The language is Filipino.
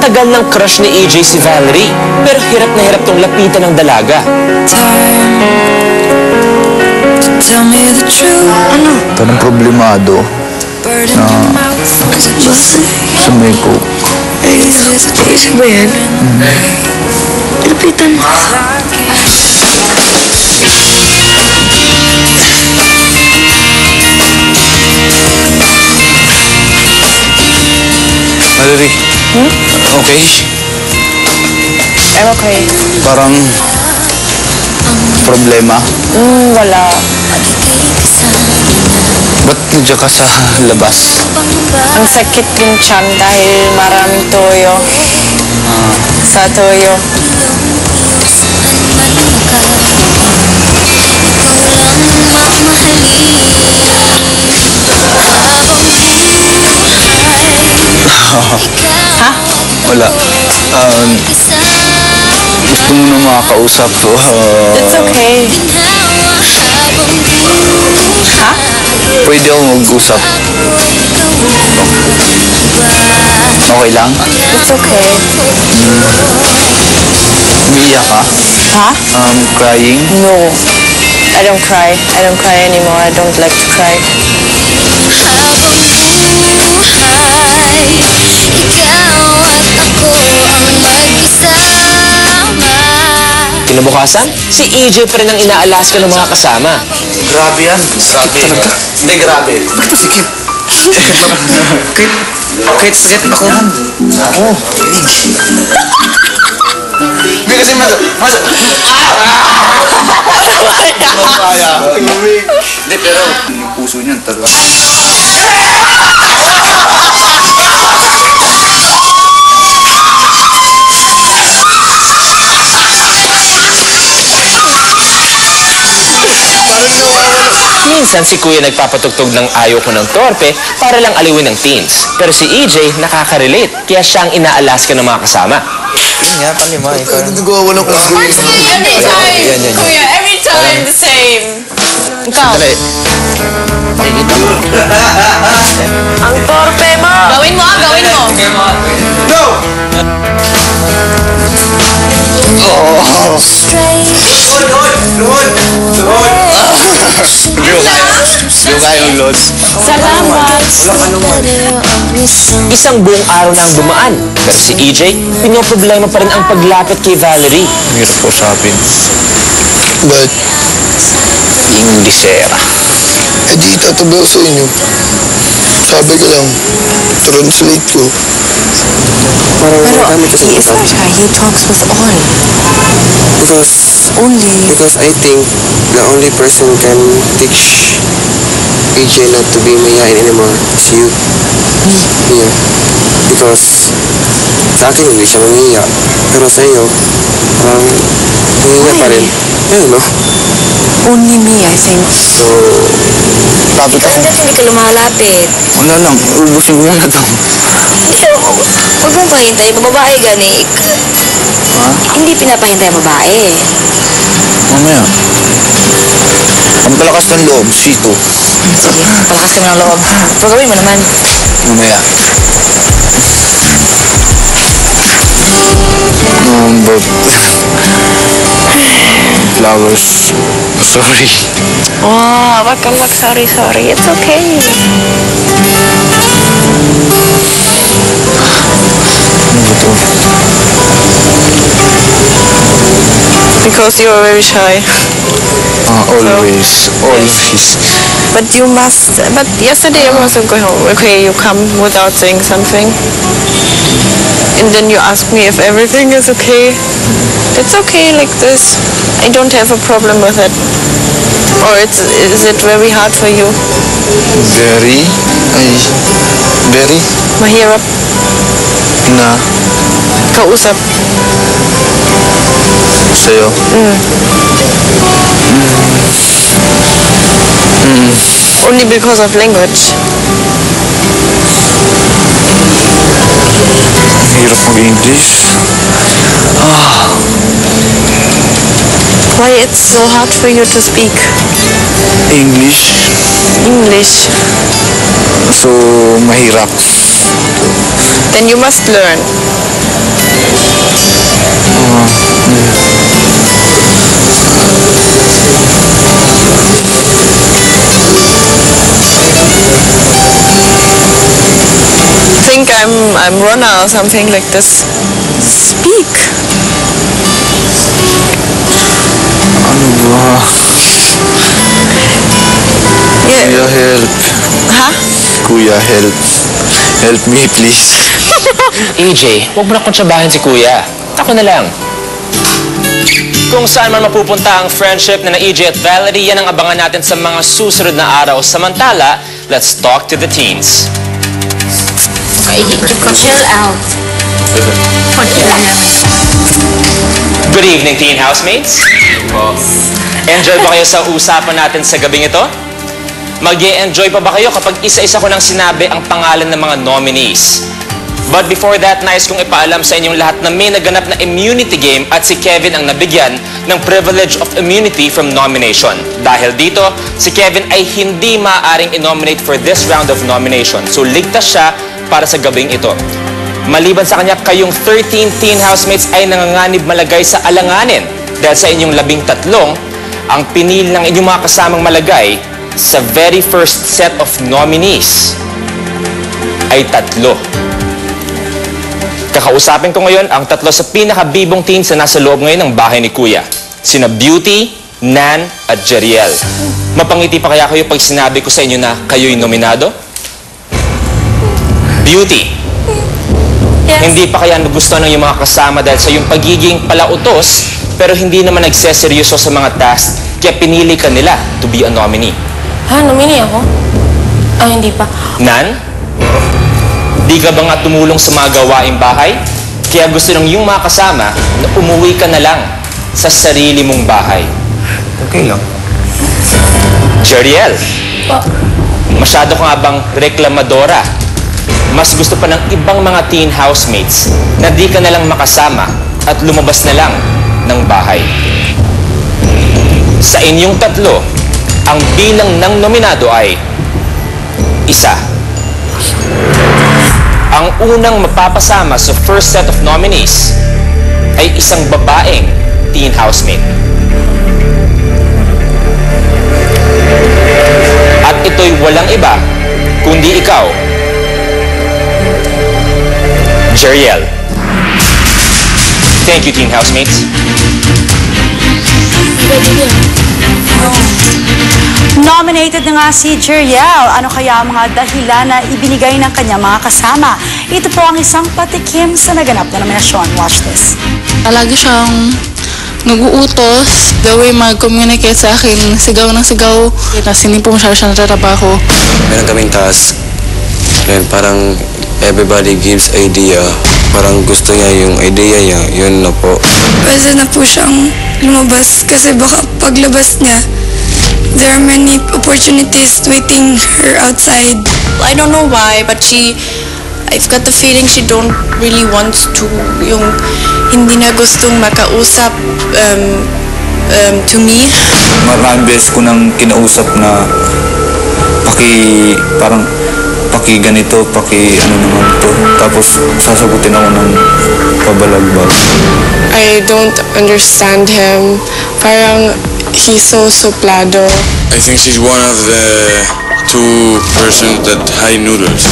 Matagal ng crush ni EJ si Valerie, pero hirap na hirap tong lapitan ng dalaga. Ano? Parang problemado na sa may coke. Isip ba yan? Lapitan mo. Valerie, okay? I'm okay. Parang problema. Wala. Ba't nandiyan ka sa labas? Ang sakit yung tiyan dahil maraming toyo. Sa toyo. Ha? Wala. Gusto mo na makakausap. It's okay. Ha? Pwede ako mag-usap. Okay lang? It's okay. Umiiyak ka? Ha? Crying? No. I don't cry. I don't cry anymore. I don't like to cry. Kinabukasan, si EJ pa rin ang inaalaska ng mga kasama. Grabe yan. Grabe. Talaga? Hindi, grabe. Bakit sikip? Sakit ako. Ako. Hindi kasi Hindi, pero yung puso niyan talaga. Minsan si Kuya nagpapatugtog ng ayaw ko ng torpe para lang aliwin ng teens. Pero si EJ nakaka-relate, kaya siya ang inaalaska ng mga kasama. Yun nga, panima. Nagawa ko ng Every time, Kuya, every time the same. Ikaw. Dali. Ang torpe mo. Gawin mo, gawin mo. No! Yung kayong lods. Salamat. Isang buong araw na ang dumaan. Pero si EJ, pinoproblema pa rin ang paglapit kay Valerie. Hirap ko usapin. But, Inglesera. di tatabi sa inyo. Sabi ko lang, translate ko. Pero he is not shy. He talks with all. Because I think the only person can teach AJ not to be mayayain anymore is you. Yeah. Because sa akin hindi siya mangiya. Pero sa iyo, mangiya pa rin. Ayun, no? Only me, I think. So, lapit ako. Bakit hindi ka lumalapit? Wala lang, ubusin mo na to. Huwag mong pahintay. Babae ganik. Ha? Hindi pinapahintay ang babae. Mamaya. Ang palakas ng loob, sito. Sige, palakas kami ng loob. Pagawin mo naman. Mamaya. But... flowers. Sorry. Oh, wag kang sorry. It's okay. Ano ba to? Because you are very shy. Always. But you must... But yesterday I wasn't going home. Okay, you come without saying something. And then you ask me if everything is okay. It's okay like this. I don't have a problem with it. Or is it very hard for you? Very? Very? Mahirap Na kausap. sa'yo? Only because of language. Hirap mag-English. Why it's so hard for you to speak English? English? So, mahirap. Then you must learn. Think I'm Rona or something like this. Speak. Ano ba? Yeah. Kuya, help. Huh? Kuya, help. Help me, please. EJ, huwag mo na kontsabahin si Kuya. Ako na lang. Kung saan man mapupunta ang friendship na EJ at Valerie, yan ang abangan natin sa mga susunod na araw. Samantala, let's talk to the teens. Chill out. Good evening, teen housemates. Enjoy ba kayo sa usapan natin sa gabing ito? Mag-e-enjoy pa ba kayo kapag isa-isa ko nang sinabi ang pangalan ng mga nominees? But before that, nais kong ipaalam sa inyong lahat na may naganap na immunity game at si Kevin ang nabigyan ng privilege of immunity from nomination. Dahil dito, si Kevin ay hindi maaaring i-nominate for this round of nomination. So ligtas siya para sa gabing ito. Maliban sa kanya, kayong 13 teen housemates ay nanganganib malagay sa alanganin dahil sa inyong 13, ang pinili ng inyong mga kasamang malagay sa very first set of nominees ay 3. Kakausapin ko ngayon ang 3 sa pinakabibong teens na nasa loob ngayon ng bahay ni Kuya. Sina Beauty, Nan, at Jeriel. Mapangiti pa kaya kayo pag sinabi ko sa inyo na kayo'y nominado? Beauty, Yes. hindi pa kaya nagustuhan ng iyong mga kasama dahil sa iyong pagiging palautos pero hindi naman nagseseryoso sa mga tasks kaya pinili ka nila to be a nominee. Ha? Nominee ako? Ah, hindi pa. Nan, di ka ba nga tumulong sa mga gawaing bahay? Kaya gusto ng iyong mga kasama na umuwi ka na lang sa sarili mong bahay. Okay lang. Jeriel, Pa. masyado ka nga bang reklamadora? Mas gusto pa ng ibang mga teen housemates na di ka na lang makasama at lumabas na lang ng bahay. Sa inyong 3, ang bilang ng nominado ay 1. Ang unang mapapasama sa first set of nominees ay isang babaeng teen housemate. At ito'y walang iba kundi ikaw, Jeriel. Thank you, teen housemates. Nominated na nga si Jeriel. Ano kaya ang mga dahilan na ibinigay ng kanyang mga kasama? Ito po ang isang patikim sa naganap na nominasyon. Watch this. Palagi siyang nag-uutos, the way mag-communicate sa akin, sigaw ng sigaw. Tapos hindi po masyado siya natatrabaho. Meron kaming task. And parang everybody gives idea. Parang gusto niya yung idea niya, yun na po. Pwede na po siyang lumabas kasi baka paglabas niya, there are many opportunities waiting her outside. I don't know why, but I've got the feeling she don't really wants to, yung hindi na gustong makausap to me. Maraming beses ko nang kinausap na parang paki ganito, paki ano naman to. Tapos sasagutin ako ng pabalagbag. I don't understand him. Parang he's so suplado. I think she's one of the 2 persons that hide noodles.